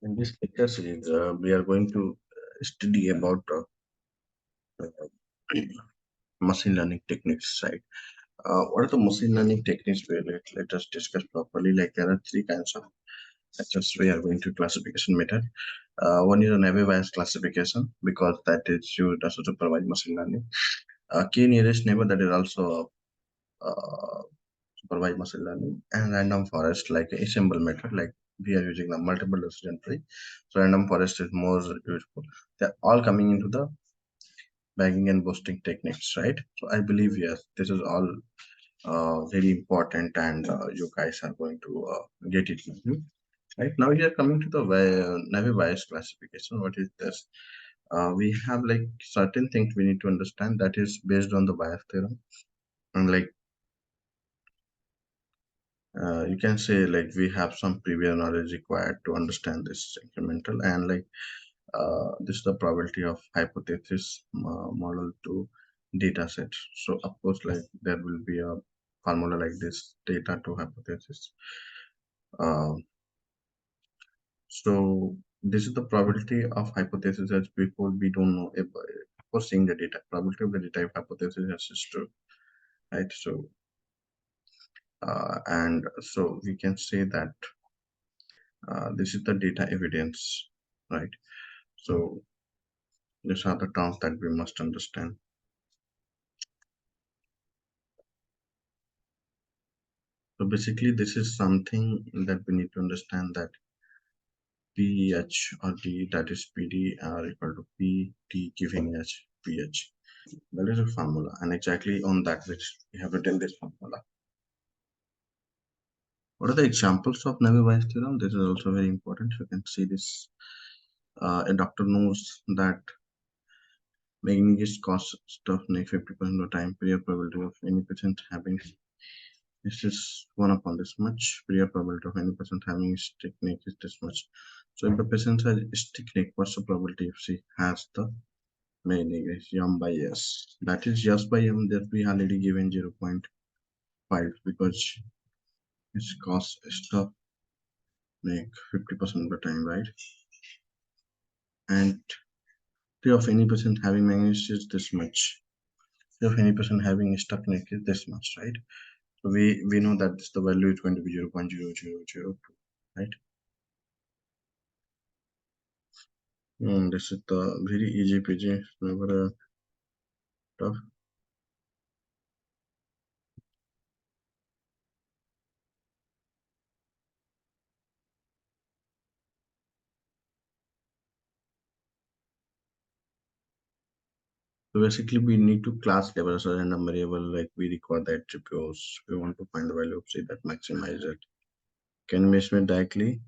In this lecture series, we are going to study about machine learning techniques, right? What are the machine learning techniques? Let us discuss properly. Like there are three kinds of methods we are going to classification method. One is a naive Bayes classification because that is used as a supervised machine learning. K nearest neighbor, that is also supervised machine learning, and random forest like ensemble method, like we are using the multiple decision tree. So random forest is more useful. They're all coming into the bagging and boosting techniques, right? So I believe yes, this is all very important, and you guys are going to get it. Right now, we are coming to the Naive Bayes classification. What is this? We have like certain things we need to understand that is based on the Bayes theorem, and like you can say like we have some previous knowledge required to understand this incremental, and like this is the probability of hypothesis model to data set. So of course like there will be a formula like this, data to hypothesis. uh, so this is the probability of hypothesis as before we don't know if, before seeing the data, probability of the data if hypothesis is true, right? So and so we can say that this is the data evidence, right? So these are the terms that we must understand. So basically, this is something that we need to understand that PH or D, that is PD, are equal to PT given H PH. That is a formula, and exactly on that which we have written this formula. What are the examples of Navier-Bayes theorem? This is also very important. You can see this. A doctor knows that making his cost of next 50% of the time, prior probability of any patient having this is 1 upon this much, prior probability of any patient having his technique is this much. So if the patient has his technique, what's the probability if she has the main is m by s? That is s by m that we already given 0.5 because its cost stuff make 50% of the time, right? And P of any percent having managed is this much. P of any percent having stuck neck is this much, right? So we know that the value is going to be 0.0002, right? This is the very easy peasy, never tough. So basically, we need to class level as a random variable, like we require the attributes. We want to find the value of C that maximize it. Can we estimate directly?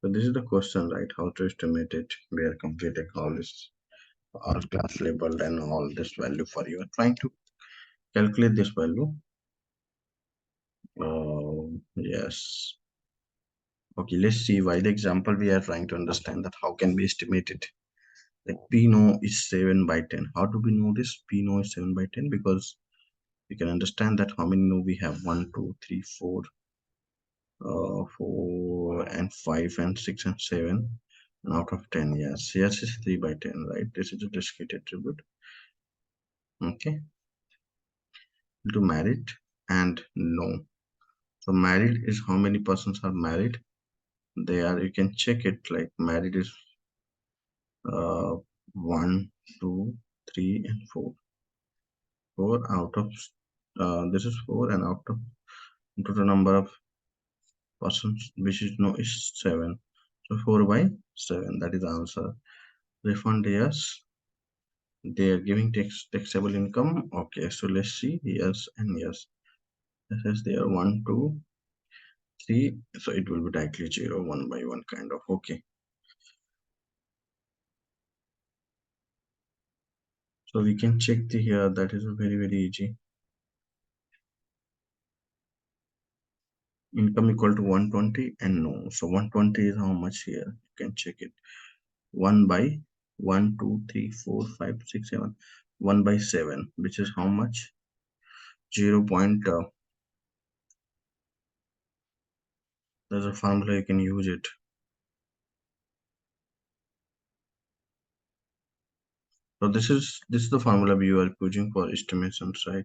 So this is the question, right? How to estimate it? We are completing all this, all class labeled and all this value for you. Trying to calculate this value. Yes. Okay, let's see why the example we are trying to understand that how can we estimate it. Like P no is 7 by 10. How do we know this? P no is 7 by 10 because we can understand that how many no we have 1, 2, 3, 4, 4 and 5 and 6 and 7. And out of 10, yes, yes is 3 by 10, right? This is a discrete attribute. Okay, to married and no. So married is how many persons are married. They are, you can check it, like married is uh, 1, 2, 3 and 4. 4 out of this is 4, and out of total number of persons which is no is 7. So 4 by 7, that is the answer. Refund, yes. They are giving taxable income. Okay, so let's see. Yes and yes. This is there 1, 2, 3. So it will be directly 0, 1 by 1 kind of. Okay. So we can check the here. That is a very easy. Income equal to 120 and no. So 120 is how much here? You can check it. 1 by 1, 2, 3, 4, 5, 6, 7. 1 by 7, which is how much? 0. There's a formula you can use it. So this is the formula we are using for estimations, right?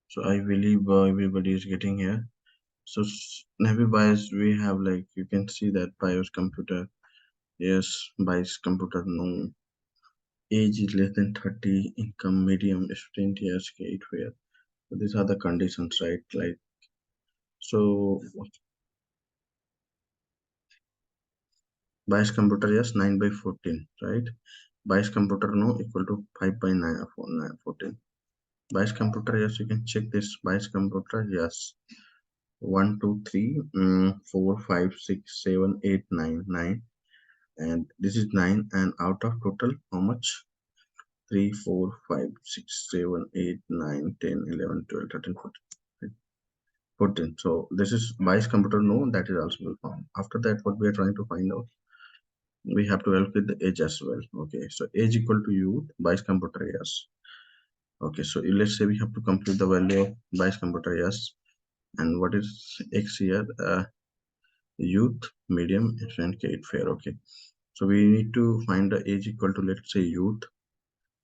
So I believe everybody is getting here. So heavy bias we have, like you can see that bias computer, yes, bias computer, no. Age is less than 30, income medium, student years, gate where. So these are the conditions, right? Like, so bias computer, yes, 9 by 14, right? Bias computer, no, equal to 5 by 9 or 14. Bias computer, yes, you can check this. Bias computer, yes, 1, 2, 3, 4, 5, 6, 7, 8, 9, 9. And this is 9. And out of total, how much? 3, 4, 5, 6, 7, 8, 9, 10, 11, 12, 13, 14. 14. So this is bias computer, no, that is also will found. After that, what we are trying to find out, we have to calculate the age as well. Okay, so age equal to youth, bias computer, yes. Okay, so let's say we have to compute the value of bias computer, yes. And what is x here? Youth, medium, and kate fair. Okay, so we need to find the age equal to, let's say, youth,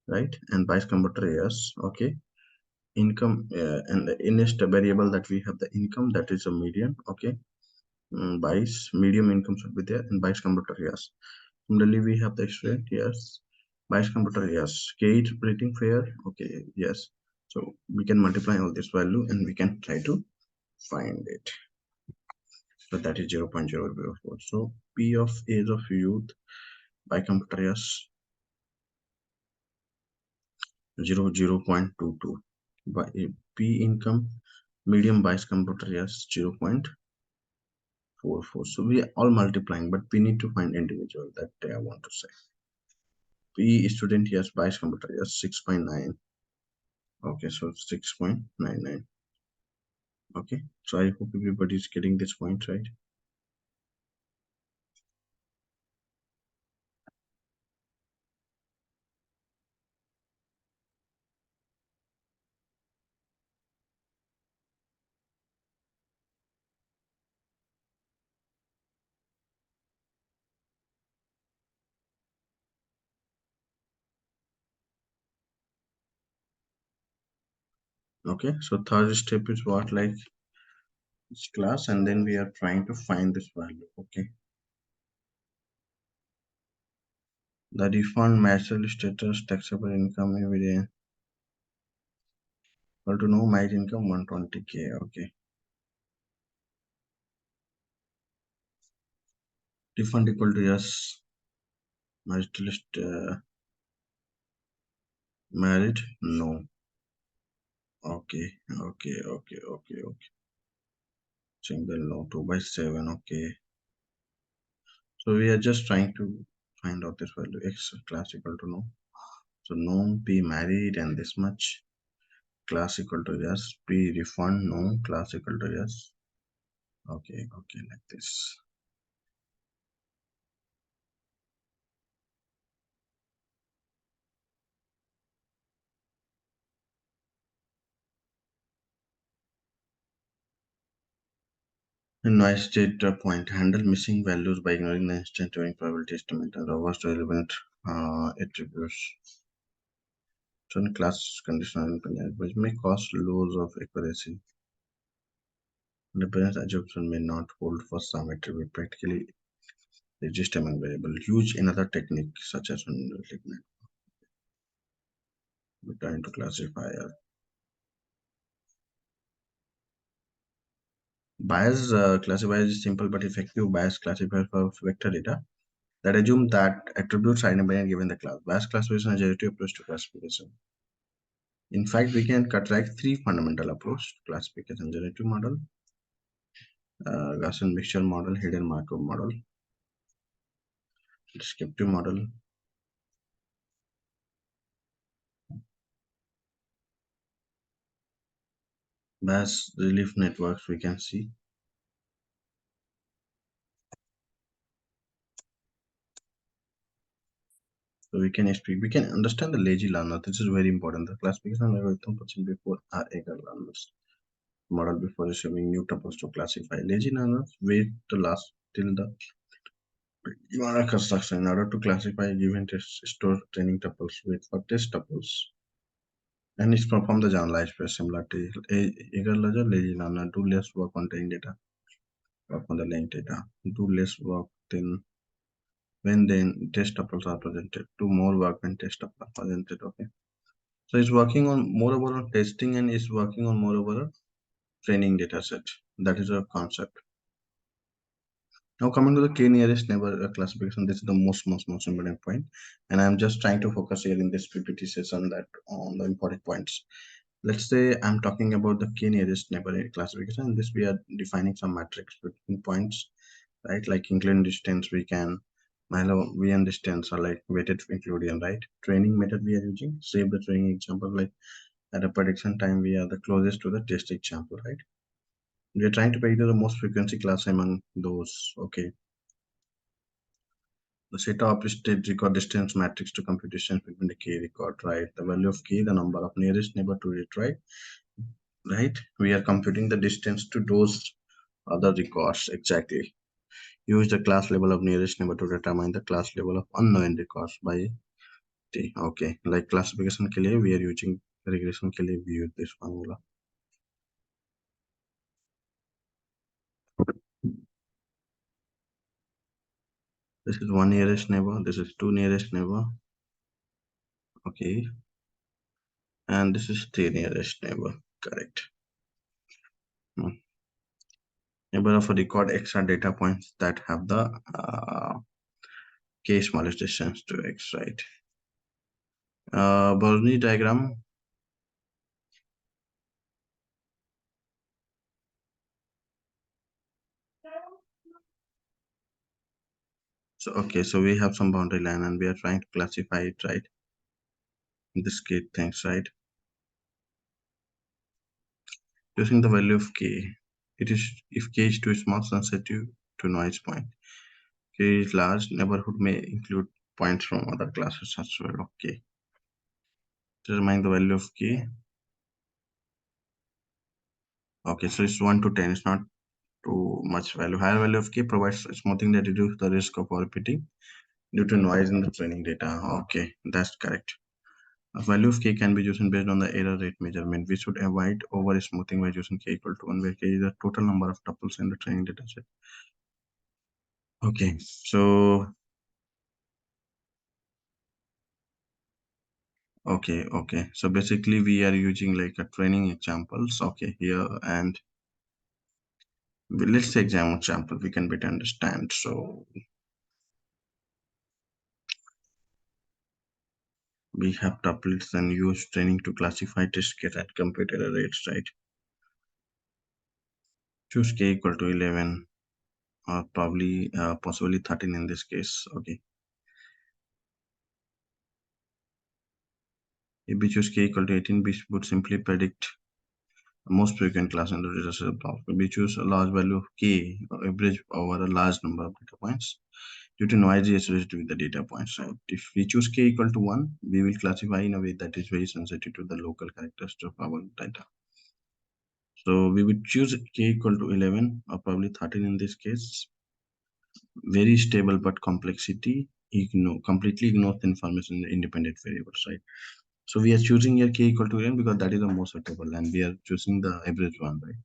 right? And bias computer, yes. Okay, income, and the inest variable that we have, the income, that is a median. Okay, bias medium income should be there, and bias computer, yes. Similarly, we have the student, yes. Bias computer, yes. K rating fair, okay, yes. So we can multiply all this value and we can try to find it. So that is 0.004. So P of age of youth by computer, yes, 0.22. By P income medium bias computer, yes, 0.44. So we are all multiplying, but we need to find individual, that I want to say. P student, yes, bias computer, yes, 6.9. Okay, so 6.99. Okay, so I hope everybody is getting this point, right? Okay, so third step is what, like it's class, and then we are trying to find this value. Okay, the refund marital status, taxable income, evidence. Well, to know my income 120K. Okay, refund equal to yes, marital married, no. Okay, okay. Single, no. 2 by 7. Okay, so we are just trying to find out this value. X class equal to no. So no, be married, and this much. Class equal to yes. Be refund, no. Class equal to yes. Okay, like this. In noise data point, handle missing values by ignoring the instant during probability estimate and the worst relevant attributes. Certain class conditional independence, which may cause loss of accuracy. Dependence assumption may not hold for some attribute, practically exist among variable. Use another technique such as return to classifier. Bias classifier is simple but effective bias classifier for vector data that assume that attributes are independent given the class. Bias classification is a generative approach to classification. In fact, we can categorize three fundamental approaches: classification generative model, Gaussian mixture model, hidden Markov model, descriptive model. Bias relief networks we can see. So we can understand the lazy learner. This is very important. The classification algorithm before are eager learners. Model before receiving new tuples to classify. Lazy learners wait the last till the You want a construction in order to classify a given test store training tuples with for test tuples. And it's perform the generalized space similarity. Eager ledger, lazy learner, do less work on training data, work on the linked data, do less work then when then test tuples are presented, do more work when test tuples are presented. Okay. So it's working on moreover on testing and it's working on moreover training data set. That is a concept. Now coming to the k nearest neighbor classification, this is the most important point, and I'm just trying to focus here in this PPT session that on the important points. Let's say I'm talking about the k nearest neighbor classification. In this we are defining some matrix between points, right? Like including distance, we can Milo V and distance are like weighted Euclidean, right? Training method we are using. Save the training example like at a prediction time we are the closest to the test example, right? We are trying to pick the most frequency class among those. Okay. The set of state record distance matrix to compute distance between the key record, right? The value of key, the number of nearest neighbor to it, right? Right? We are computing the distance to those other records exactly. Use the class level of nearest neighbor to determine the class level of unknown records by T. Okay, like classification के लिए we are using regression के लिए we use this formula. This is one nearest neighbor. This is two nearest neighbor. Okay, and this is three nearest neighbor. Correct. Neighbor of a record X are data points that have the k smallest distance to X, right? Bernoulli diagram. So okay, so we have some boundary line and we are trying to classify it, right? This k things, right? Using the value of k, it is if k is too small, sensitive to noise point. K is large, neighborhood may include points from other classes as well. Okay. Determine the value of k. Okay, so it's 1 to 10. It's not too much value. Higher value of k provides smoothing that reduces the risk of repeating due to noise in the training data. Okay, that's correct. A value of k can be chosen based on the error rate measurement. We should avoid over smoothing by choosing k equal to 1, where k is the total number of tuples in the training data set. Okay, so okay. So basically we are using like a training examples. Okay, here and let's take exam example we can better understand. So we have tuplets and use training to classify test case at computer rates, right? Choose k equal to 11 or probably possibly 13 in this case. Okay, if we choose k equal to 18, we would simply predict the most frequent class in the data set block. We choose a large value of k average over a large number of data points due to noisy associated with the data points, right? If we choose k equal to 1, we will classify in a way that is very sensitive to the local characteristics of our data. So we would choose k equal to 11 or probably 13 in this case. Very stable, but complexity completely ignores the information in the independent variables, right? So we are choosing here k equal to 11 because that is the most suitable and we are choosing the average one, right?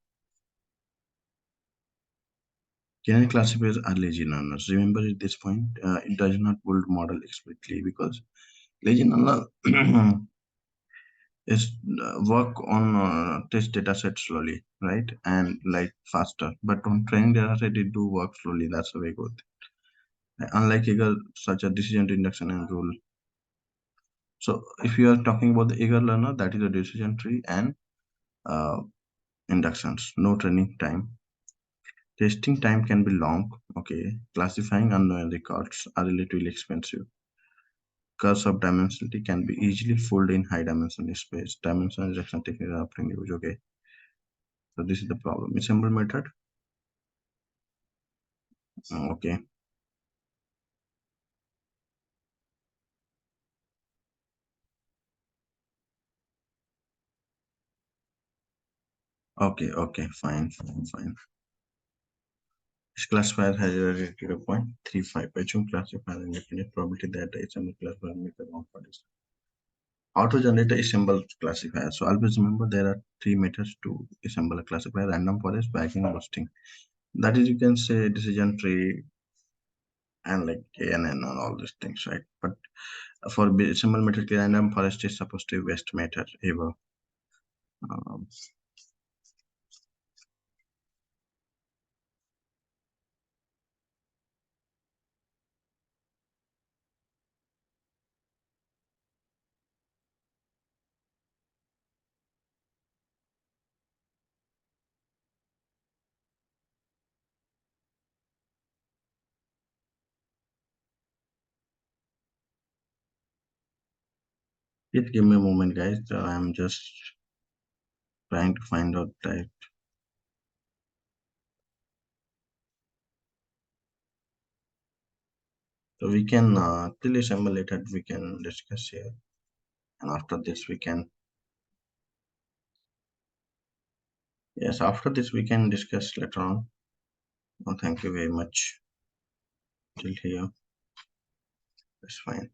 General classifiers are lazy learners. Remember at this point, it does not build model explicitly because lazy learner is work on test data set slowly, right? And like faster. But on training data set, it do work slowly. That's a very good thing. Unlike eager, such a decision to induction and rule. So if you are talking about the eager learner, that is a decision tree and uh, inductions, no training time. Testing time can be long. Okay, classifying unknown records are relatively expensive. Curse of dimensionality can be easily fooled in high dimensional space. Dimensional rejection techniques are often used. Okay, so this is the problem. Ensemble method. Okay, okay, fine. This classifier has a rate 0.35. Assume classifier independent probability that the ensemble classifier make the wrong for this. Auto-generator assemble classifier. So always remember there are three methods to assemble a classifier: random forest, bagging, roasting. That is, you can say decision tree and like ANN and all these things, right? But for assemble method, random forest is supposed to be best method ever. Um, Just give me a moment, guys. I'm just trying to find out that. So we can till assemble later. We can discuss here, and after this we can. Yes, after this we can discuss later on. Thank you very much. Till here, that's fine.